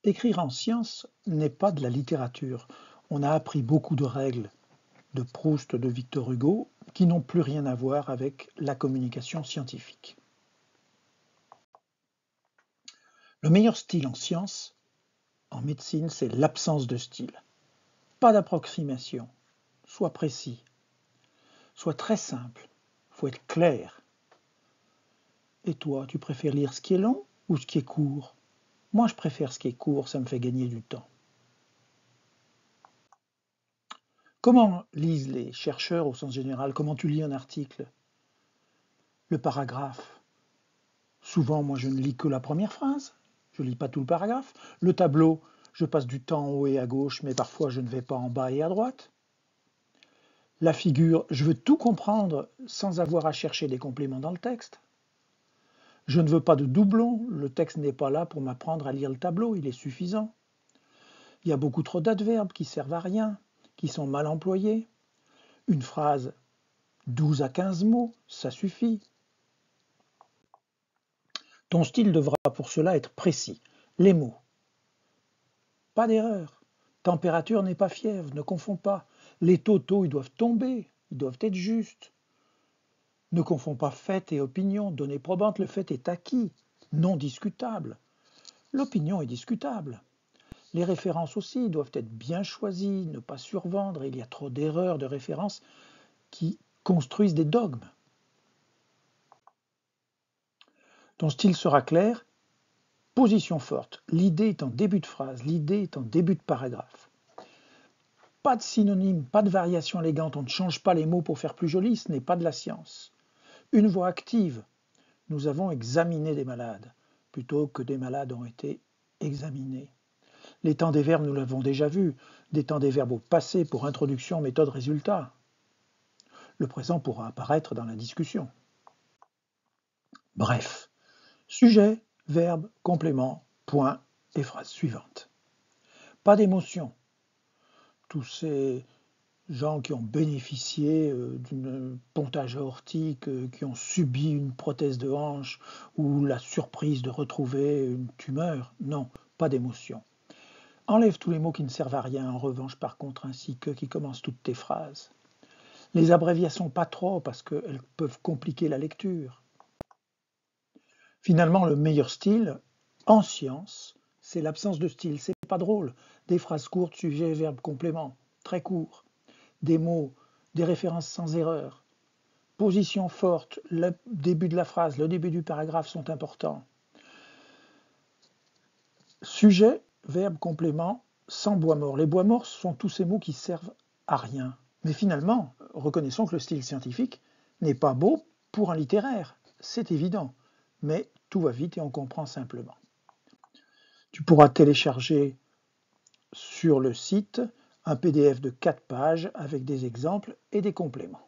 Écrire en science n'est pas de la littérature. On a appris beaucoup de règles de Proust, de Victor Hugo, qui n'ont plus rien à voir avec la communication scientifique. Le meilleur style en science, en médecine, c'est l'absence de style. Pas d'approximation. Sois précis. Sois très simple. Faut être clair. Et toi, tu préfères lire ce qui est long ou ce qui est court? Moi, je préfère ce qui est court, ça me fait gagner du temps. Comment lisent les chercheurs au sens général? Comment tu lis un article? Le paragraphe. Souvent, moi, je ne lis que la première phrase. Je ne lis pas tout le paragraphe. Le tableau, je passe du temps en haut et à gauche, mais parfois je ne vais pas en bas et à droite. La figure, je veux tout comprendre sans avoir à chercher des compléments dans le texte. Je ne veux pas de doublons, le texte n'est pas là pour m'apprendre à lire le tableau, il est suffisant. Il y a beaucoup trop d'adverbes qui servent à rien, qui sont mal employés. Une phrase, 12 à 15 mots, ça suffit. Ton style devra pour cela être précis. Les mots, pas d'erreur. Température n'est pas fièvre, ne confonds pas. Les totaux, ils doivent tomber, ils doivent être justes. Ne confonds pas fait et opinion. Données probantes, le fait est acquis, non discutable. L'opinion est discutable. Les références aussi doivent être bien choisies, ne pas survendre. Il y a trop d'erreurs de références qui construisent des dogmes. Ton style sera clair. Position forte. L'idée est en début de phrase, l'idée est en début de paragraphe. Pas de synonyme, pas de variation élégante, on ne change pas les mots pour faire plus joli, ce n'est pas de la science. Une voix active. Nous avons examiné des malades, plutôt que des malades ont été examinés. Les temps des verbes, nous l'avons déjà vu, des temps des verbes au passé pour introduction, méthode, résultat. Le présent pourra apparaître dans la discussion. Bref, sujet, verbe, complément, point et phrase suivante. Pas d'émotion. Tous ces gens qui ont bénéficié d'un pontage aortique, qui ont subi une prothèse de hanche ou la surprise de retrouver une tumeur, non, pas d'émotion. Enlève tous les mots qui ne servent à rien, en revanche, par contre, ainsi que qui commencent toutes tes phrases. Les abréviations, pas trop, parce qu'elles peuvent compliquer la lecture. Finalement, le meilleur style, en science, c'est l'absence de style. C'est pas drôle. Des phrases courtes, sujet, verbe, complément, très court. Des mots, des références sans erreur. Position forte, le début de la phrase, le début du paragraphe sont importants. Sujet, verbe, complément, sans bois mort. Les bois morts sont tous ces mots qui servent à rien. Mais finalement, reconnaissons que le style scientifique n'est pas beau pour un littéraire, c'est évident. Mais tout va vite et on comprend simplement. Tu pourras télécharger sur le site un PDF de 4 pages avec des exemples et des compléments.